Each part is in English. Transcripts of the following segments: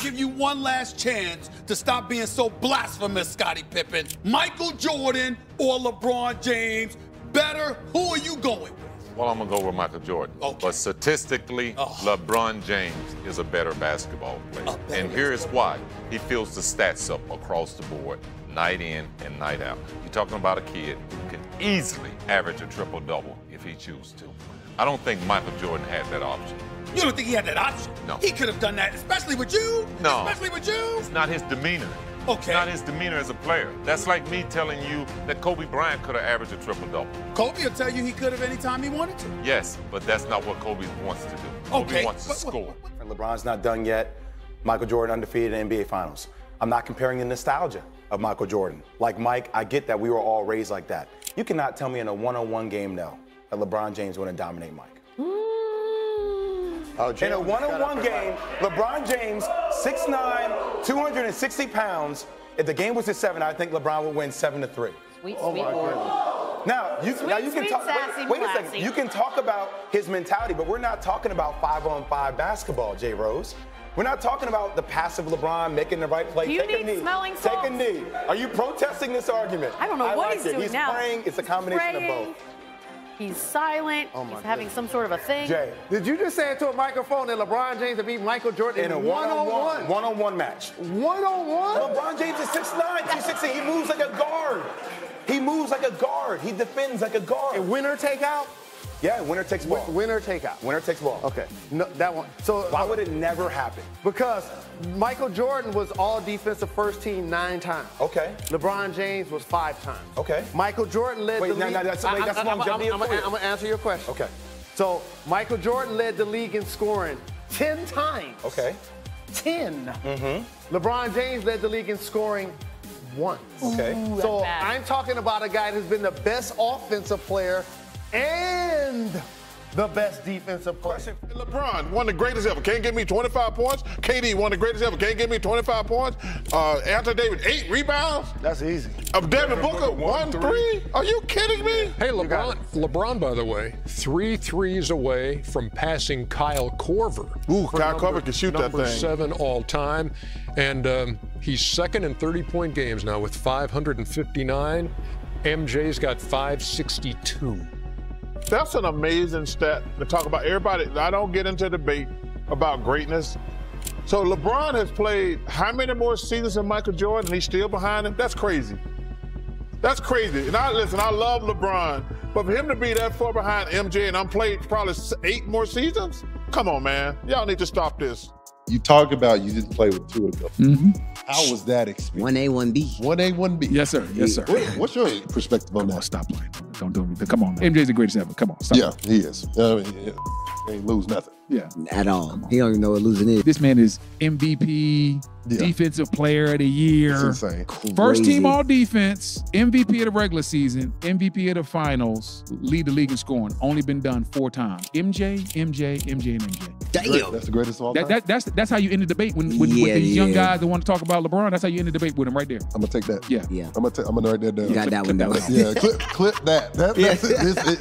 give you one last chance to stop being so blasphemous, Scottie Pippen. Michael Jordan or LeBron James? Better, who are you going with? Well, I'm going to go with Michael Jordan. Okay. But statistically, LeBron James is a better basketball player. And here's why. He fills the stats up across the board, night in and night out. You're talking about a kid who can easily average a triple-double if he chooses to. I don't think Michael Jordan had that option. You don't think he had that option? No. He could have done that, especially with you? No. Especially with you? It's not his demeanor. Okay. It's not his demeanor as a player. That's like me telling you that Kobe Bryant could have averaged a triple-double. Kobe will tell you he could have anytime he wanted to. Yes, but that's not what Kobe wants to do. Kobe wants to score. LeBron's not done yet. Michael Jordan undefeated in NBA Finals. I'm not comparing the nostalgia of Michael Jordan. Like Mike, I get that we were all raised like that. You cannot tell me in a one-on-one game, no, that LeBron James wouldn't dominate Mike. In a one-on-one game, LeBron James, 6'9", 260 pounds. If the game was at 7, I think LeBron would win 7-3. Sweet boy. Now you can talk. Wait a second. You can talk about his mentality, but we're not talking about 5-on-5 basketball, J. Rose. We're not talking about the passive LeBron making the right play. Take a knee. Take a knee. Are you protesting this argument? I don't know what he's doing now. He's praying. It's a combination of both. He's silent. He's having some sort of a thing. Jay, did you just say into a microphone that LeBron James would beat Michael Jordan in a one-on-one match? One-on-one? LeBron James is 6'9", 260. He moves like a guard. He moves like a guard. He defends like a guard. And winner take out? Yeah, winner takes ball. Winner take out. Winner takes ball. Okay, no, that one. So why would it never happen? Because Michael Jordan was all defensive first team 9 times. Okay. LeBron James was 5 times. Okay. Michael Jordan led the league. That's longevity. I'm gonna answer your question. Okay. So Michael Jordan led the league in scoring 10 times. Okay. 10. LeBron James led the league in scoring once. Okay. Ooh, so I'm talking about a guy who's been the best offensive player and the best defensive player. LeBron, one of the greatest ever. Can't give me 25 points. KD, one of the greatest ever. Can't give me 25 points. Anthony Davis, 8 rebounds. That's easy. Devin Booker, 1 3. Are you kidding me? Hey, LeBron, by the way, 3 threes away from passing Kyle Korver. Ooh, Kyle Korver can shoot that thing. Number 7 all time. And he's second in 30-point games now with 559. MJ's got 562. That's an amazing stat to talk about. Everybody, I don't get into debate about greatness. So LeBron has played how many more seasons than Michael Jordan and he's still behind him? That's crazy. That's crazy. And I love LeBron, but for him to be that far behind MJ and I'm played probably 8 more seasons? Come on, man. Y'all need to stop this. You talk about you didn't play with 2 of them. How was that experience? 1A, 1B. 1A, 1B. Yes, sir. Yes, sir. What's your perspective on that? Stop playing. Don't do me. Come on, man. MJ's the greatest ever. Come on. Stop. Yeah, he is. He ain't lose nothing. Yeah. At all. He don't even know what losing is. This man is MVP, Defensive Player of the Year. It's insane. First team all defense, MVP of the regular season, MVP of the finals, lead the league in scoring. Only been done 4 times. MJ, and MJ. Damn. That's the greatest of all time. That's how you end the debate with these young guys that want to talk about LeBron. That's how you end the debate with him right there. I'm gonna take that. Yeah. I'm gonna write that down. You got that one though. Yeah, clip that.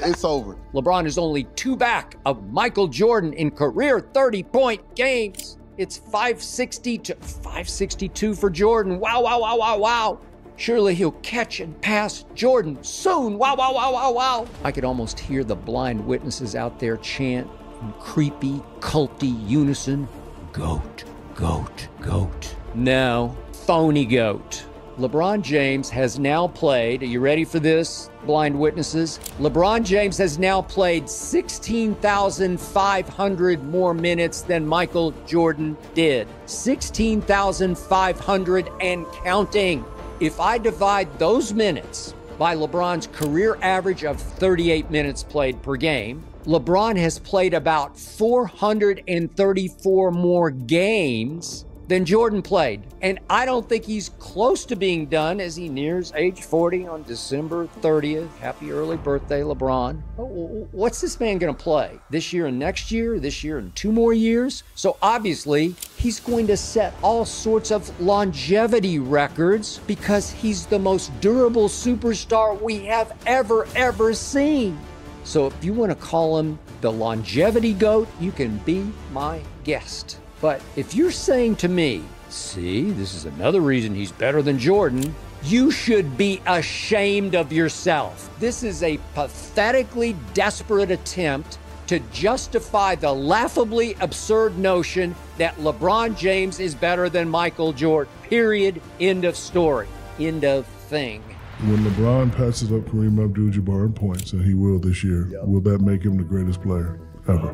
It's over. LeBron is only 2 back of Michael Jordan in career 30-point games. It's 560 to 562 for Jordan. Wow. Surely he'll catch and pass Jordan soon. Wow. I could almost hear the blind witnesses out there chant in creepy, culty unison, GOAT, GOAT, GOAT. No, phony GOAT. LeBron James has now played, are you ready for this, blind witnesses? LeBron James has now played 16,500 more minutes than Michael Jordan did. 16,500 and counting. If I divide those minutes by LeBron's career average of 38 minutes played per game, LeBron has played about 434 more games than Jordan played. And I don't think he's close to being done as he nears age 40 on December 30th. Happy early birthday, LeBron. What's this man gonna play? This year and next year? This year and 2 more years? So obviously, he's going to set all sorts of longevity records because he's the most durable superstar we have ever seen. So if you wanna call him the longevity GOAT, you can be my guest. But if you're saying to me, see, this is another reason he's better than Jordan, you should be ashamed of yourself. This is a pathetically desperate attempt to justify the laughably absurd notion that LeBron James is better than Michael Jordan. Period. End of story. End of thing. When LeBron passes up Kareem Abdul-Jabbar in points, and he will this year, will that make him the greatest player ever?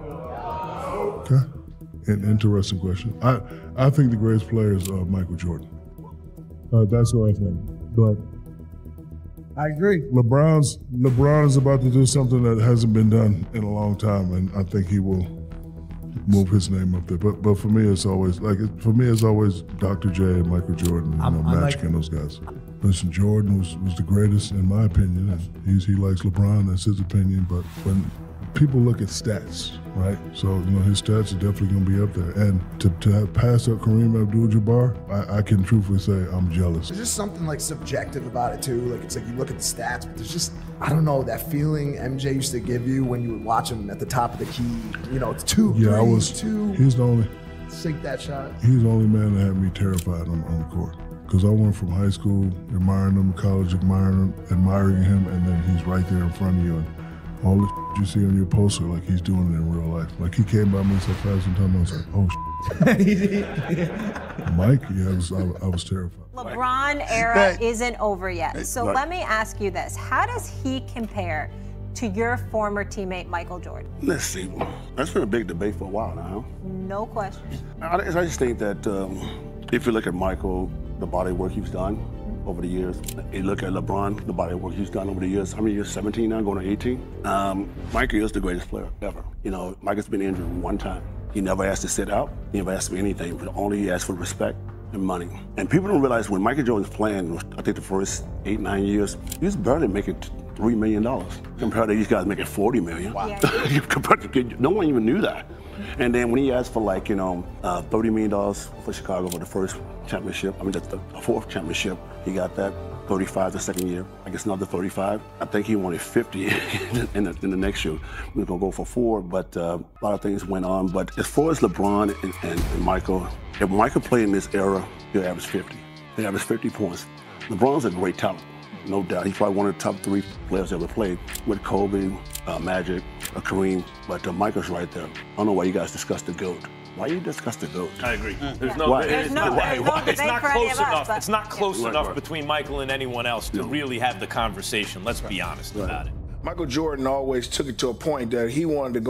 Okay. An interesting question. I think the greatest player is Michael Jordan. That's what I think. But I agree. LeBron is about to do something that hasn't been done in a long time, and I think he will move his name up there. But for me, it's always Dr. J and Michael Jordan, Magic and those guys. Listen, Jordan was the greatest in my opinion, and he likes LeBron. That's his opinion. But when people look at stats, right? So, his stats are definitely going to be up there. And to have passed up Kareem Abdul-Jabbar, I can truthfully say I'm jealous. There's just something like subjective about it too. Like it's like you look at the stats, but there's just, I don't know, that feeling MJ used to give you when you would watch him at the top of the key. It's 2, yeah, 3, 2. He's the only. Sink that shot. He's the only man that had me terrified on the court. Because I went from high school admiring him, college admiring him, and then he's right there in front of you. And all the you see on your poster, like he's doing it in real life. Like he came by me so fast one time, I was like, oh Mike, yeah, I was terrified. LeBron era isn't over yet. So let me ask you this. How does he compare to your former teammate, Michael Jordan? Let's see. That's been a big debate for a while now. No question. I just think that if you look at Michael, the body work he's done over the years. You look at LeBron, the body work he's done over the years. How many years? 17 now, going to 18. Michael is the greatest player ever. Michael's been injured one time. He never asked to sit out. He never asked for anything, but only he asked for respect and money. And people don't realize when Michael Jordan's playing, I think the first 8, 9 years, he was barely making $3 million compared to these guys making $40 million. Wow. No one even knew that. And then when he asked for $30 million for Chicago for the first championship, the fourth championship, he got that. 35 the second year, I guess another 35. I think he wanted 50 in the next year. We were gonna go for 4, but a lot of things went on. But as far as LeBron and Michael, if Michael played in this era, he'll average 50. He'll average 50 points. LeBron's a great talent, no doubt. He's probably one of the top 3 players ever played with Kobe, Magic, Kareem, but Michael's right there. I don't know why you guys discuss the GOAT. Why you discuss the GOAT? I agree. There's no it's not close enough. It's not close enough between Michael and anyone else to really have the conversation. Let's be honest about it. Michael Jordan always took it to a point that he wanted to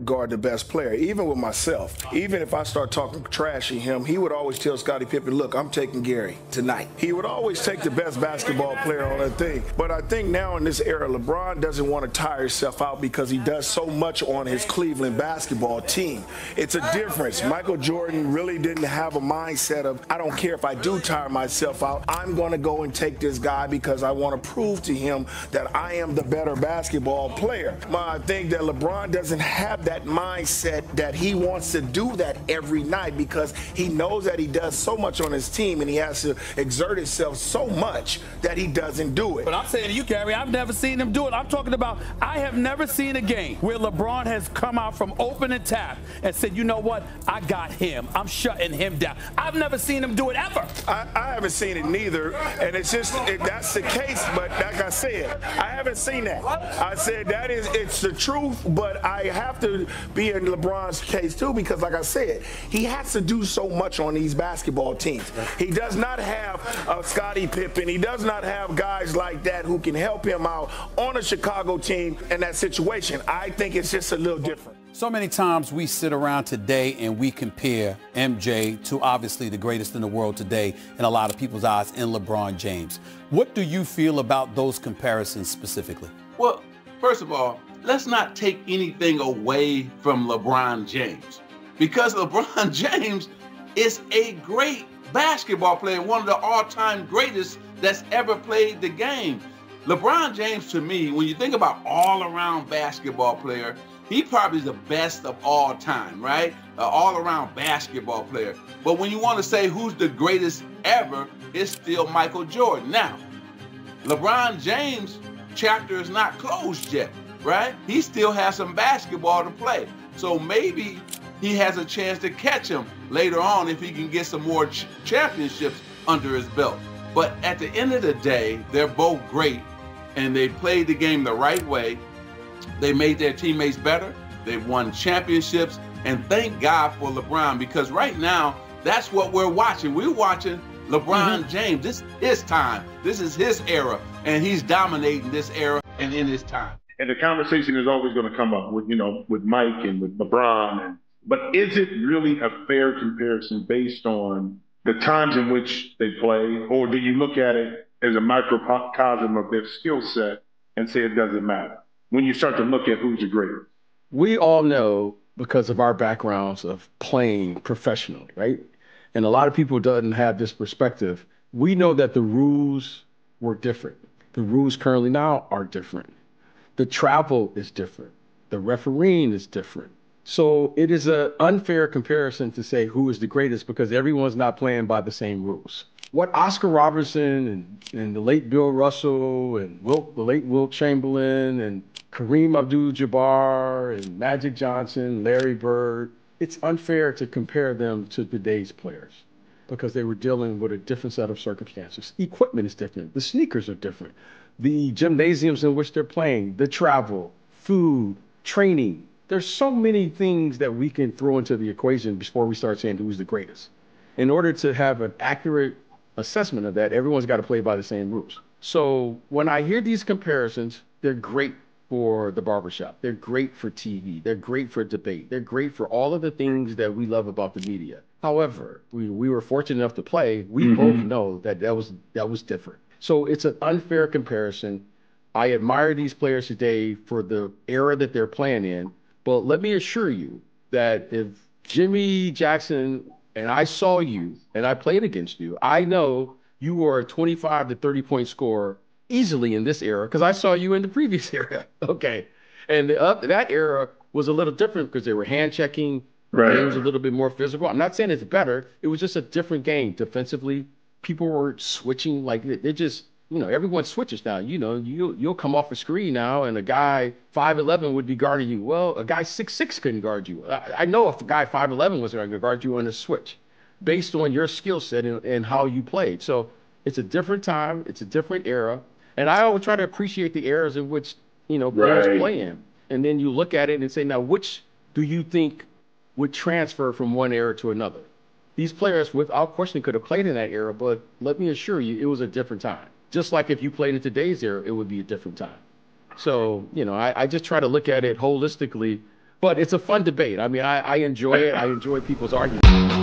guard the best player, even with myself. Even if I start talking trash at him, he would always tell Scottie Pippen, look, I'm taking Gary tonight. He would always take the best basketball player on that thing. But I think now in this era, LeBron doesn't want to tire himself out because he does so much on his Cleveland basketball team. It's a difference. Michael Jordan really didn't have a mindset of, I don't care if I do tire myself out, I'm going to go and take this guy because I want to prove to him that I am the better basketball player. I think that LeBron doesn't have that mindset that he wants to do that every night because he knows that he does so much on his team and he has to exert himself so much that he doesn't do it. But I'm saying to you, Gary, I've never seen him do it. I'm talking about, I have never seen a game where LeBron has come out from open and tap and said, you know what, I got him. I'm shutting him down. I've never seen him do it ever. I haven't seen it neither, and it's just, that's the case, but like I said, I haven't seen that. I said it's the truth, but I have to be in LeBron's case too because like I said, he has to do so much on these basketball teams. He does not have Scottie Pippen. He does not have guys like that who can help him out on a Chicago team in that situation. I think it's just a little different. So many times we sit around today and we compare MJ to obviously the greatest in the world today in a lot of people's eyes in LeBron James. What do you feel about those comparisons specifically? Well, first of all, let's not take anything away from LeBron James because LeBron James is a great basketball player, one of the all-time greatest that's ever played the game. LeBron James, to me, when you think about all-around basketball player, he probably is the best of all time, right? All-around basketball player. But when you want to say who's the greatest ever, it's still Michael Jordan. Now, LeBron James' chapter is not closed yet, right? He still has some basketball to play. So maybe he has a chance to catch him later on if he can get some more championships under his belt. But at the end of the day, they're both great, and they played the game the right way. They made their teammates better. They've won championships, and thank God for LeBron, because right now, that's what we're watching. We're watching LeBron James. This is his time. This is his era, and he's dominating this era and in his time. And the conversation is always going to come up with, with Mike and with LeBron. But is it really a fair comparison based on the times in which they play, or do you look at it as a microcosm of their skill set and say it doesn't matter when you start to look at who's the greatest? We all know, because of our backgrounds of playing professionally, right? And a lot of people doesn't have this perspective. We know that the rules were different. The rules currently now are different. The travel is different. The refereeing is different. So it is an unfair comparison to say who is the greatest, because everyone's not playing by the same rules. What Oscar Robertson and the late Bill Russell and the late Wilt Chamberlain and Kareem Abdul-Jabbar and Magic Johnson, Larry Bird, it's unfair to compare them to today's players because they were dealing with a different set of circumstances. Equipment is different. The sneakers are different. The gymnasiums in which they're playing, the travel, food, training. There's so many things that we can throw into the equation before we start saying who's the greatest. In order to have an accurate assessment of that, everyone's got to play by the same rules. So when I hear these comparisons, they're great for the barbershop. They're great for TV. They're great for debate. They're great for all of the things that we love about the media. However, we were fortunate enough to play. We both know that that was different. So it's an unfair comparison. I admire these players today for the era that they're playing in. But let me assure you that if Jimmy Jackson and I saw you and I played against you, I know you were a 25 to 30 point scorer easily in this era because I saw you in the previous era. Okay. And that era was a little different because they were hand checking. Right. The game was a little bit more physical. I'm not saying it's better. It was just a different game defensively. People were switching like they just, everyone switches now. You'll come off a screen now and a guy 5'11" would be guarding you. Well, a guy 6'6" couldn't guard you. I know if a guy 5'11" was going to guard you on a switch based on your skill set and how you played. So it's a different time. It's a different era. And I always try to appreciate the eras in which, players play in. And then you look at it and say, now, which do you think would transfer from one era to another? These players, without question, could have played in that era, but let me assure you, it was a different time. Just like if you played in today's era, it would be a different time. So, I just try to look at it holistically, but it's a fun debate. I mean, I enjoy it. I enjoy people's arguments.